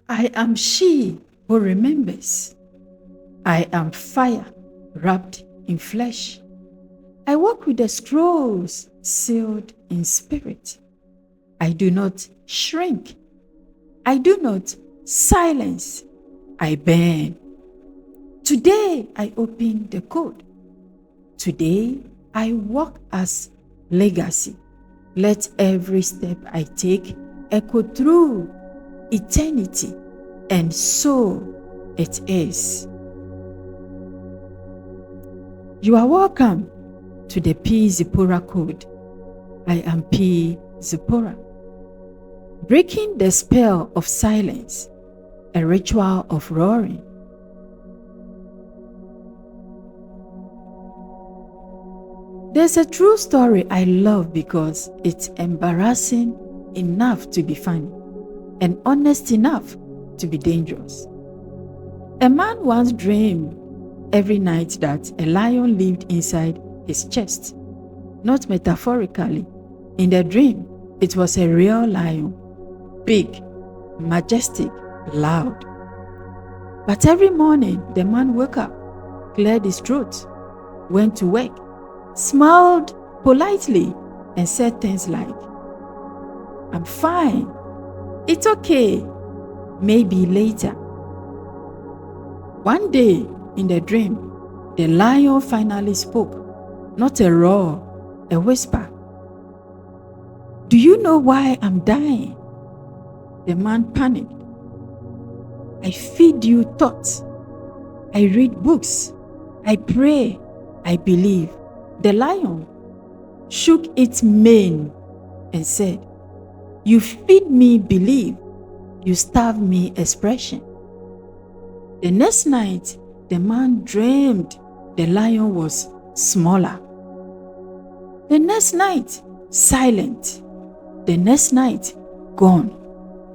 I am she who remembers. I am fire wrapped in flesh. I walk with the scrolls sealed in spirit. I do not shrink. I do not silence. I burn. Today I open the code. Today I walk as legacy. Let every step I take echo through eternity, and so it is. You are welcome to the ThePZipporahcode. I am ThePZipporah. Breaking the spell of silence, a ritual of roaring. There's a true story I love because it's embarrassing enough to be funny and honest enough to be dangerous. A man once dreamed every night that a lion lived inside his chest. Not metaphorically. In the dream, it was a real lion. Big, majestic, loud. But every morning, the man woke up, cleared his throat, went to work, smiled politely, and said things like, "I'm fine. It's okay. Maybe later." One day, in the dream, the lion finally spoke, not a roar, a whisper. "Do you know why I'm dying?" The man panicked. "I feed you thoughts. I read books. I pray. I believe." The lion shook its mane and said, "You feed me belief. You starve me expression." The next night, the man dreamed the lion was smaller. The next night, silent. The next night, gone.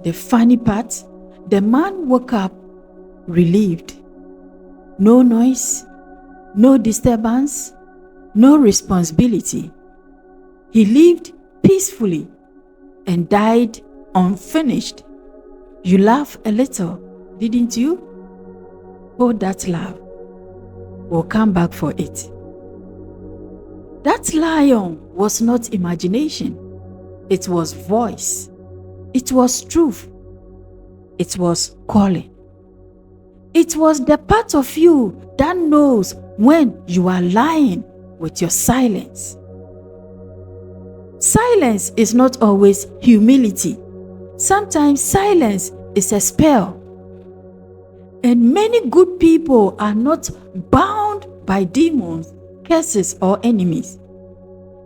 The funny part, the man woke up relieved. No noise, no disturbance, no responsibility. He lived peacefully and died unfinished. You laugh a little, didn't you? Hold that laugh. We'll come back for it. That lion was not imagination. It was voice. It was truth. It was calling. It was the part of you that knows when you are lying with your silence. Silence is not always humility. Sometimes silence is a spell. And many good people are not bound by demons, curses, or enemies.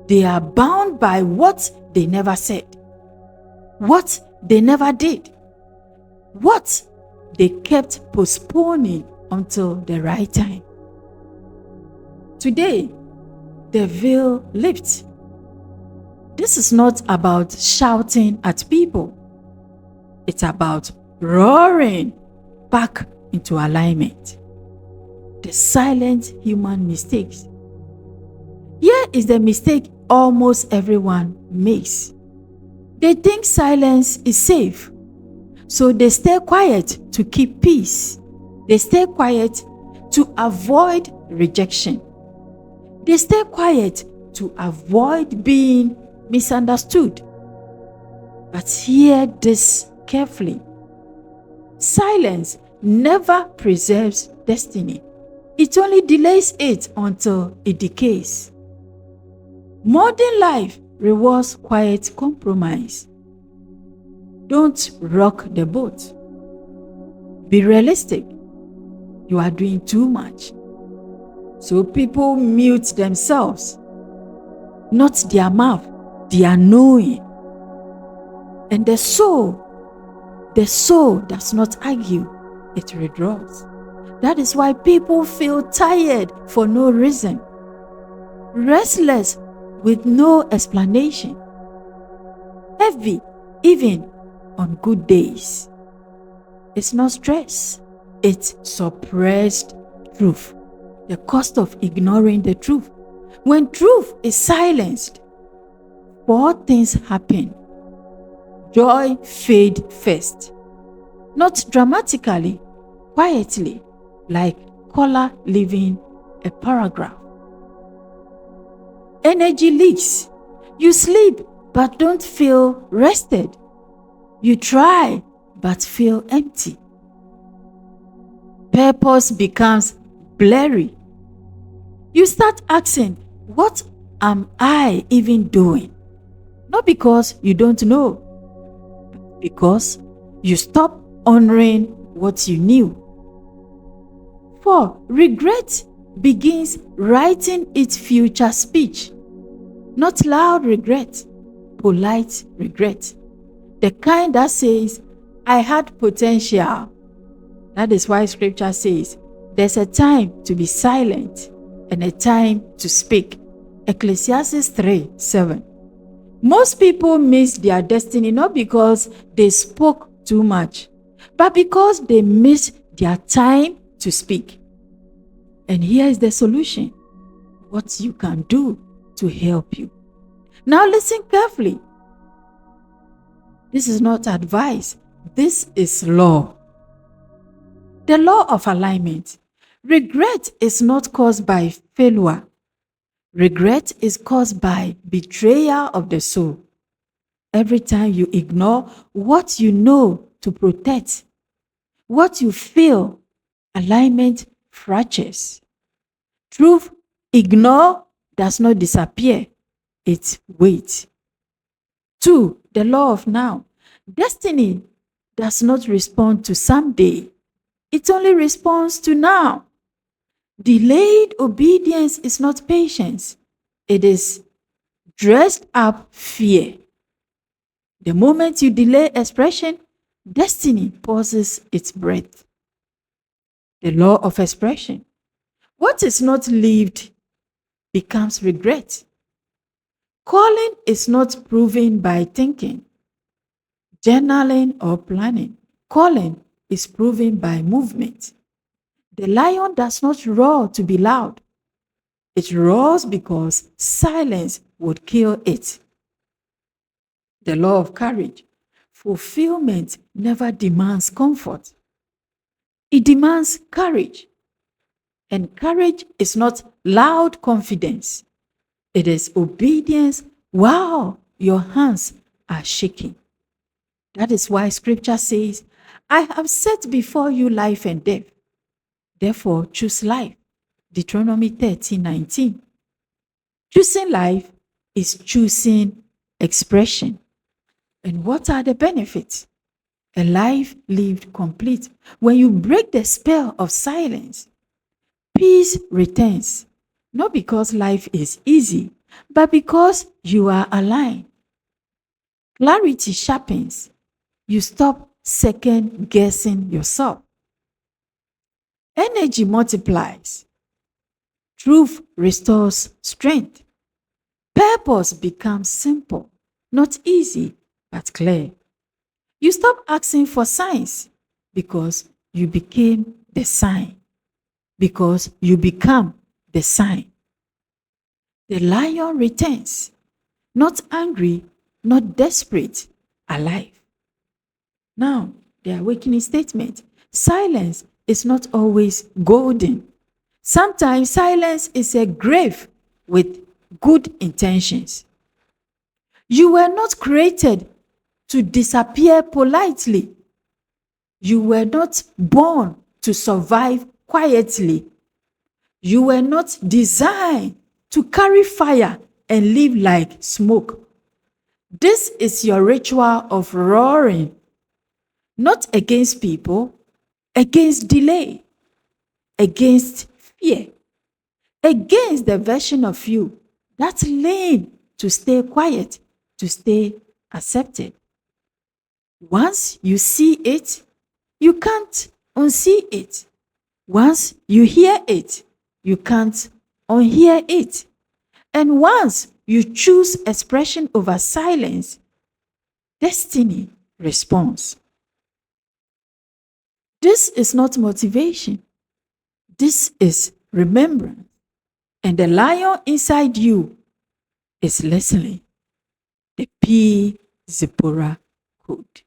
They are bound by what they never said, what they never did, what they kept postponing until the right time. Today, the veil lifts. This is not about shouting at people. It's about roaring back into alignment. The silent human mistakes. Here is the mistake almost everyone makes. They think silence is safe, so they stay quiet to keep peace. They stay quiet to avoid rejection. They stay quiet to avoid being misunderstood. But hear this carefully. Silence never preserves destiny. It only delays it until it decays. Modern life rewards quiet compromise. Don't rock the boat. Be realistic. You are doing too much. So people mute themselves, not their mouth, their knowing. And the soul does not argue, it withdraws. That is why people feel tired for no reason, restless with no explanation, heavy even on good days. It's not stress, it's suppressed truth. The cost of ignoring the truth. When truth is silenced, 4 things happen. Joy fades first. Not dramatically, quietly, like color leaving a paragraph. Energy leaks. You sleep but don't feel rested. You try but feel empty. Purpose becomes blurry. You start asking, what am I even doing? Not because you don't know, but because you stop honoring what you knew. 4. Regret begins writing its future speech. Not loud regret, polite regret. The kind that says, I had potential. That is why scripture says, there's a time to be silent and a time to speak. Ecclesiastes 3:7. Most people miss their destiny not because they spoke too much, but because they missed their time to speak. And here is the solution. What you can do to help you. Now listen carefully. This is not advice. This is law. The law of alignment. Regret is not caused by failure. Regret is caused by betrayal of the soul. Every time you ignore what you know to protect, what you feel, alignment fractures. Truth, ignore does not disappear. It waits. 2. The law of now. Destiny does not respond to someday. It only responds to now. Delayed obedience is not patience. It is dressed up fear. The moment you delay expression, destiny pauses its breath. The law of expression. What is not lived becomes regret. Calling is not proven by thinking, journaling, or planning. Calling is proven by movement. The lion does not roar to be loud. It roars because silence would kill it. The law of courage. Fulfillment never demands comfort. It demands courage. And courage is not loud confidence. It is obedience while your hands are shaking. That is why scripture says, I have set before you life and death. Therefore, choose life. Deuteronomy 13:19. Choosing life is choosing expression. And what are the benefits? A life lived complete. When you break the spell of silence, peace returns. Not because life is easy, but because you are aligned. Clarity sharpens. You stop second guessing yourself. Energy multiplies. Truth restores strength. Purpose becomes simple, not easy, but clear. You stop asking for signs because you became the sign. Because you become the sign. The lion returns, not angry, not desperate, alive. Now, the awakening statement. Silence is not always golden. Sometimes silence is a grave with good intentions. You were not created to disappear politely. You were not born to survive quietly. You were not designed to carry fire and live like smoke. This is your ritual of roaring, not against people, against delay, against fear, against the version of you that's lame to stay quiet, to stay accepted. Once you see it, you can't unsee it. Once you hear it, you can't unhear it. And once you choose expression over silence, destiny responds. This is not motivation. This is remembrance. And the lion inside you is listening. The P. Zipporah Code.